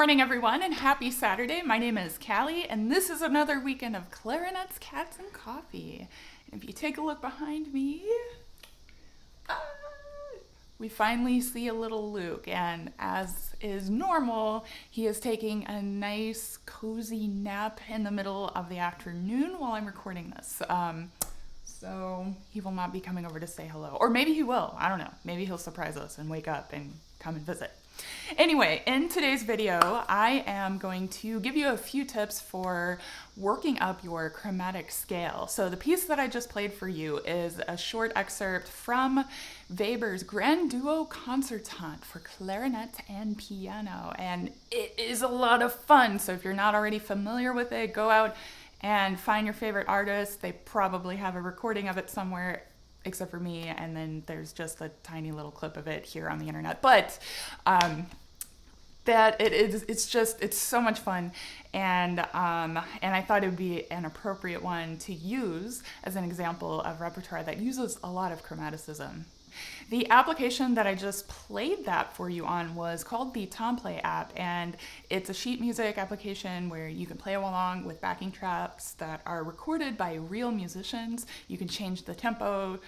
morning, everyone, and happy Saturday. My name is Callie, and this is another weekend of clarinets, cats, and coffee. And if you take a look behind me, we finally see a little Luke, and as is normal, he is taking a nice, cozy nap in the middle of the afternoon while I'm recording this. So he will not be coming over to say hello. Or maybe he will. I don't know. Maybe he'll surprise us and wake up and come and visit. Anyway, in today's video, I am going to give you a few tips for working up your chromatic scale. So the piece that I just played for you is a short excerpt from Weber's Grand Duo Concertant for clarinet and piano. And it is a lot of fun. So if you're not already familiar with it, go out and find your favorite artist. They probably have a recording of it somewhere, except for me, and then there's just a tiny little clip of it here on the internet. But it's so much fun, and I thought it would be an appropriate one to use as an example of repertoire that uses a lot of chromaticism. The application that I just played that for you on was called the TomPlay app, and it's a sheet music application where you can play along with backing tracks that are recorded by real musicians. You can change the tempo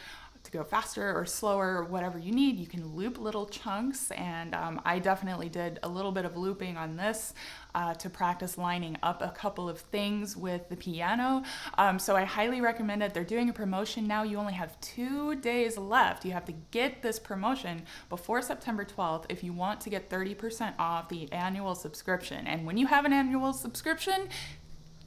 to go faster or slower, whatever you need. You can loop little chunks, and I definitely did a little bit of looping on this to practice lining up a couple of things with the piano. So I highly recommend it. They're doing a promotion now. You only have 2 days left. You have to get this promotion before September 12th if you want to get 30% off the annual subscription. And when you have an annual subscription,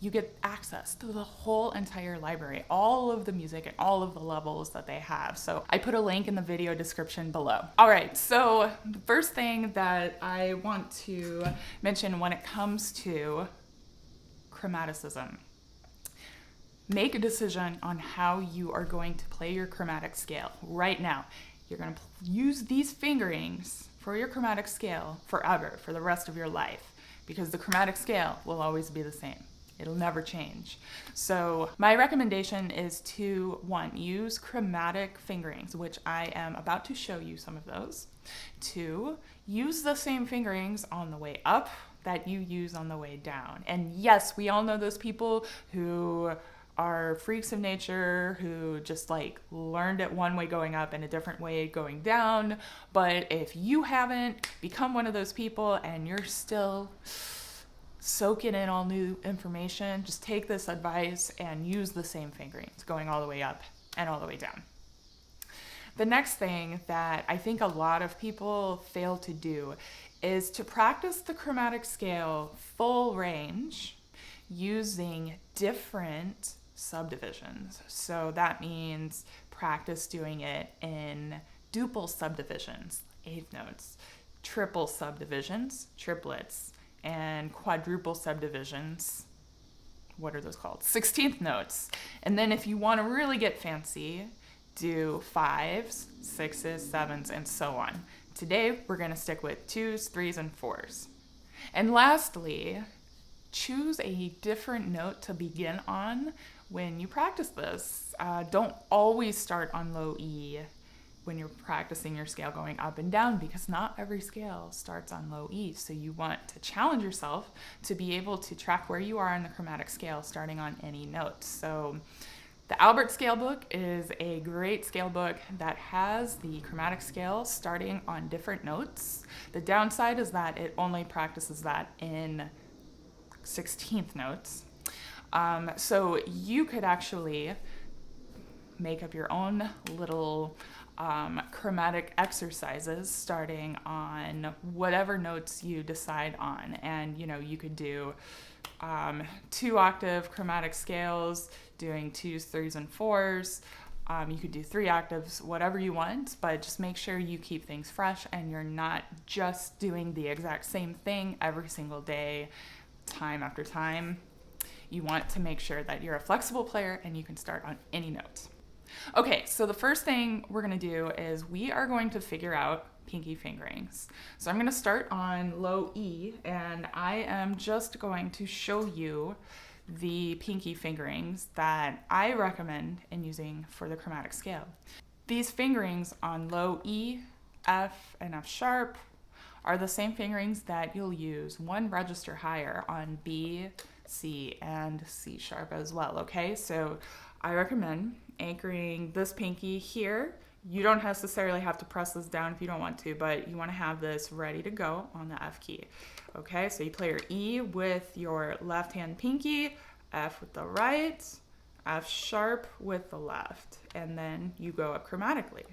you get access to the whole entire library, all of the music and all of the levels that they have. So I put a link in the video description below. All right, so the first thing that I want to mention when it comes to chromaticism, make a decision on how you are going to play your chromatic scale right now. You're gonna use these fingerings for your chromatic scale forever, for the rest of your life, because the chromatic scale will always be the same. It'll never change. So my recommendation is to, 1, use chromatic fingerings, which I am about to show you some of those. 2, use the same fingerings on the way up that you use on the way down. And yes, we all know those people who are freaks of nature, who just like learned it one way going up and a different way going down. But if you haven't become one of those people and you're still soaking in all new information, just take this advice and use the same fingerings going all the way up and all the way down. The next thing that I think a lot of people fail to do is to practice the chromatic scale full range using different subdivisions. So that means practice doing it in duple subdivisions, 8th notes, triple subdivisions, triplets, and quadruple subdivisions, what are those called? 16th notes. And then if you want to really get fancy, do 5s, 6s, 7s, and so on. Today, we're going to stick with 2s, 3s, and 4s. And lastly, choose a different note to begin on when you practice this. Don't always start on low E when you're practicing your scale going up and down, because not every scale starts on low E. So you want to challenge yourself to be able to track where you are in the chromatic scale starting on any note. So the Albert Scale Book is a great scale book that has the chromatic scale starting on different notes. The downside is that it only practices that in 16th notes. So you could actually make up your own little chromatic exercises starting on whatever notes you decide on. And you could do 2-octave chromatic scales, doing 2s, 3s, and 4s. You could do 3 octaves, whatever you want, but just make sure you keep things fresh and you're not just doing the exact same thing every single day, time after time. You want to make sure that you're a flexible player and you can start on any note. Okay, so the first thing we're going to do is we are going to figure out pinky fingerings. So I'm going to start on low E, and I am just going to show you the pinky fingerings that I recommend in using for the chromatic scale. These fingerings on low E, F, and F sharp are the same fingerings that you'll use one register higher on B, C, and C sharp as well, okay? So I recommend anchoring this pinky here. You don't necessarily have to press this down if you don't want to, but you want to have this ready to go on the F key. Okay, so you play your E with your left hand pinky, F with the right, F sharp with the left, and then you go up chromatically.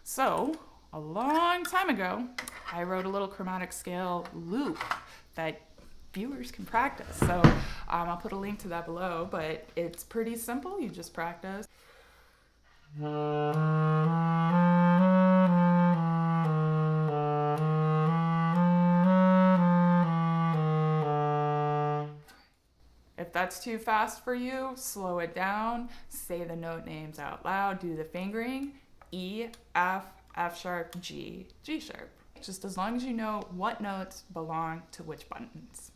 So a long time ago, I wrote a little chromatic scale loop that viewers can practice. So I'll put a link to that below, but it's pretty simple. You just practice. If that's too fast for you, slow it down, say the note names out loud, do the fingering, E, F, F sharp, G, G sharp. Just as long as you know what notes belong to which buttons.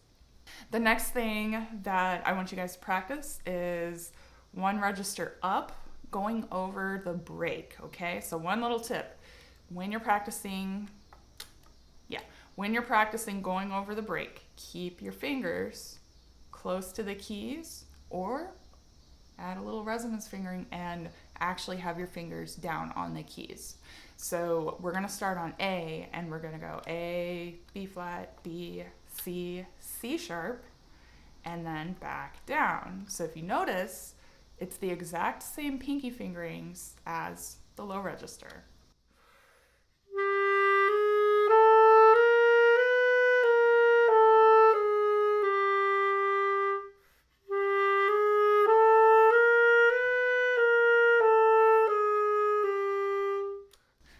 The next thing that I want you guys to practice is one register up, going over the break, okay? So one little tip, when you're practicing going over the break, keep your fingers close to the keys or add a little resonance fingering and actually have your fingers down on the keys. So we're gonna start on A and we're gonna go A, B flat, B, C, C sharp, and then back down. So if you notice, it's the exact same pinky fingerings as the low register.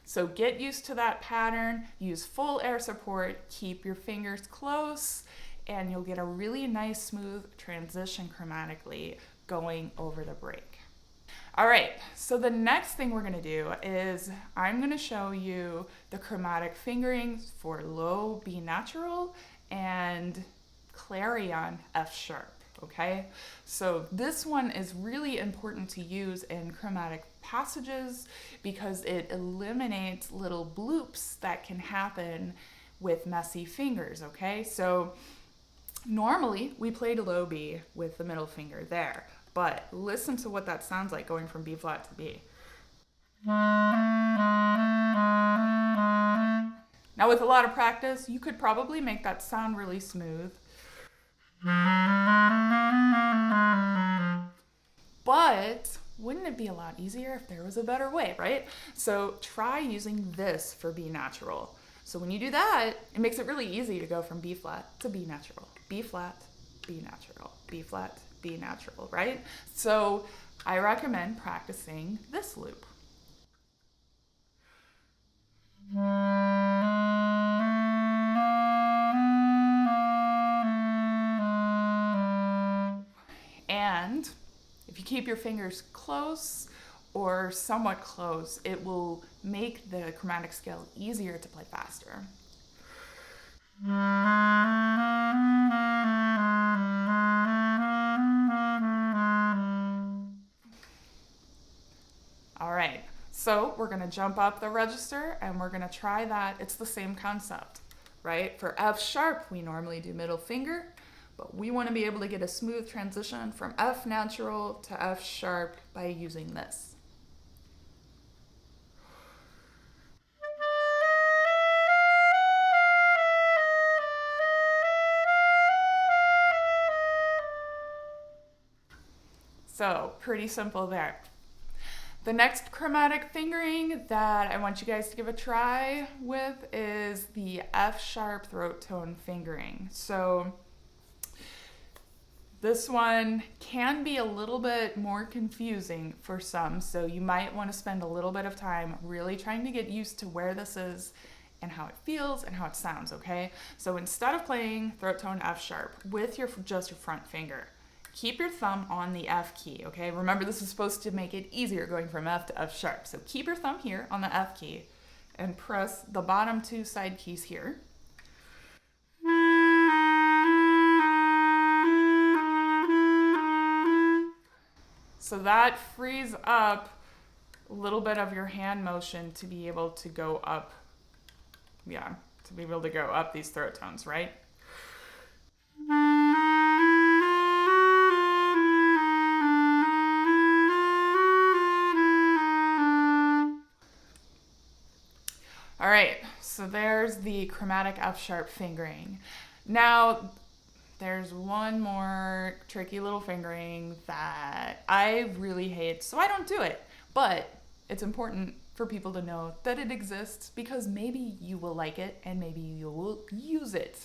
So get used to that pattern, use full air support, keep your fingers close, and you'll get a really nice smooth transition chromatically going over the break. All right, so the next thing we're gonna do is I'm gonna show you the chromatic fingerings for low B natural and clarion F sharp, okay? So this one is really important to use in chromatic passages because it eliminates little bloops that can happen with messy fingers, okay? So normally we played a low B with the middle finger there, but listen to what that sounds like going from B flat to B. Now with a lot of practice, you could probably make that sound really smooth. But wouldn't it be a lot easier if there was a better way, right? So try using this for B natural. So when you do that, it makes it really easy to go from B flat to B natural, B flat, B natural, B flat, B natural, right? So I recommend practicing this loop. And if you keep your fingers close or somewhat close, it will make the chromatic scale easier to play faster. All right, so we're gonna jump up the register and we're gonna try that. It's the same concept, right? For F sharp, we normally do middle finger, but we want to be able to get a smooth transition from F natural to F sharp by using this. So pretty simple there. The next chromatic fingering that I want you guys to give a try with is the F sharp throat tone fingering. So this one can be a little bit more confusing for some, so you might want to spend a little bit of time really trying to get used to where this is and how it feels and how it sounds, okay? So instead of playing throat tone F sharp with just your front finger, keep your thumb on the F key, okay? Remember, this is supposed to make it easier going from F to F sharp. So keep your thumb here on the F key and press the bottom two side keys here. So that frees up a little bit of your hand motion to be able to go up, to to be able to go up these throat tones, right? All right, so there's the chromatic F sharp fingering. Now, there's one more tricky little fingering that I really hate, so I don't do it. But it's important for people to know that it exists because maybe you will like it and maybe you will use it.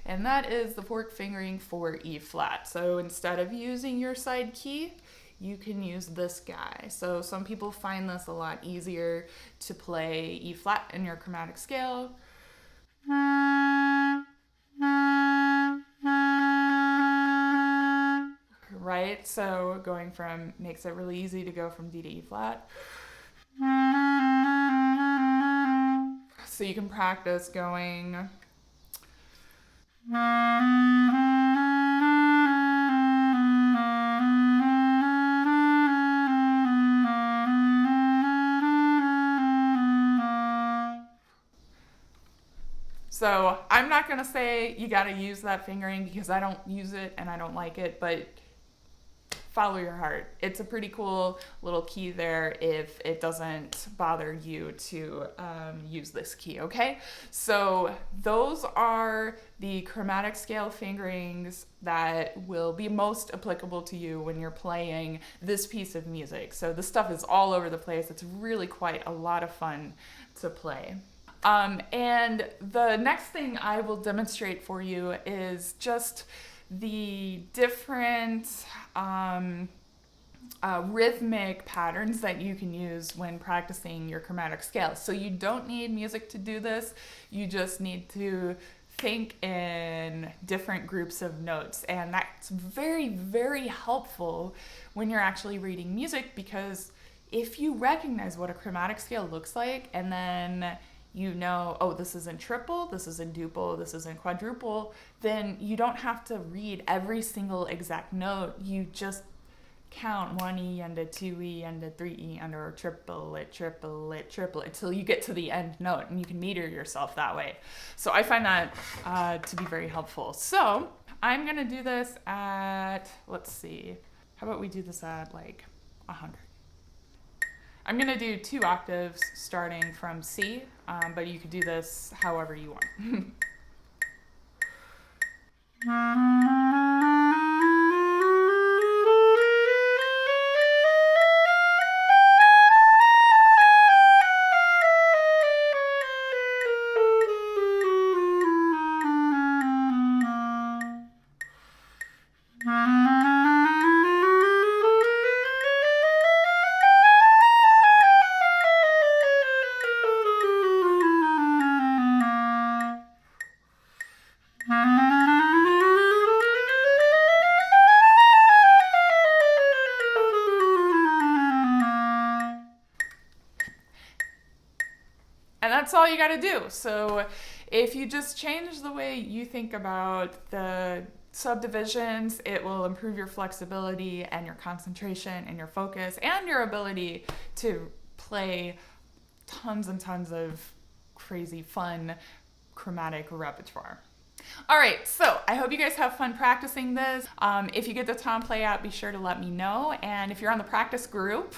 And that is the fork fingering for E flat. So instead of using your side key, you can use this guy. So some people find this a lot easier to play E flat in your chromatic scale. Right? So going from, makes it really easy to go from D to E flat. So you can practice going. So I'm not going to say you got to use that fingering because I don't use it and I don't like it, but follow your heart. It's a pretty cool little key there if it doesn't bother you to use this key, okay? So those are the chromatic scale fingerings that will be most applicable to you when you're playing this piece of music. So this stuff is all over the place. It's really quite a lot of fun to play. And the next thing I will demonstrate for you is just the different rhythmic patterns that you can use when practicing your chromatic scale. So you don't need music to do this. You just need to think in different groups of notes. And that's very, very helpful when you're actually reading music, because if you recognize what a chromatic scale looks like and then you know, oh, this is in triple, this is in duple, this is in quadruple, then you don't have to read every single exact note. You just count 1E and a 2E and a 3E and a triplet, triplet, triplet, until you get to the end note, and you can meter yourself that way. So I find that to be very helpful. So I'm gonna do this at, let's see, how about we do this at like 100? I'm going to do 2 octaves starting from C, but you could do this however you want. And that's all you got to do. So if you just change the way you think about the subdivisions, it will improve your flexibility and your concentration and your focus and your ability to play tons and tons of crazy fun chromatic repertoire. All right, so I hope you guys have fun practicing this. If you get the tom play out, be sure to let me know. And if you're on the practice group,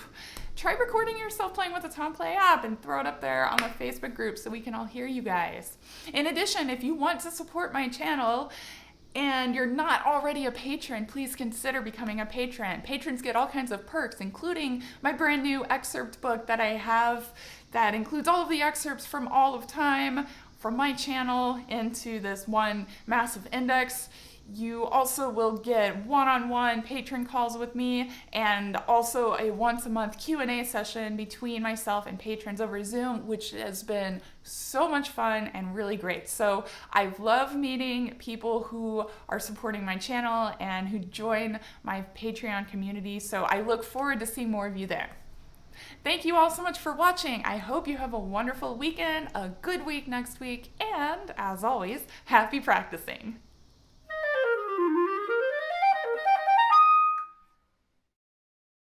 try recording yourself playing with the tom play app and throw it up there on the Facebook group so we can all hear you guys. In addition, if you want to support my channel and you're not already a patron, please consider becoming a patron. Patrons get all kinds of perks, including my brand new excerpt book that I have that includes all of the excerpts from all of time from my channel into this one massive index. You also will get one-on-one patron calls with me and also a once-a-month Q&A session between myself and patrons over Zoom, which has been so much fun and really great. So I love meeting people who are supporting my channel and who join my Patreon community. So I look forward to seeing more of you there. Thank you all so much for watching. I hope you have a wonderful weekend, a good week next week, and as always, happy practicing.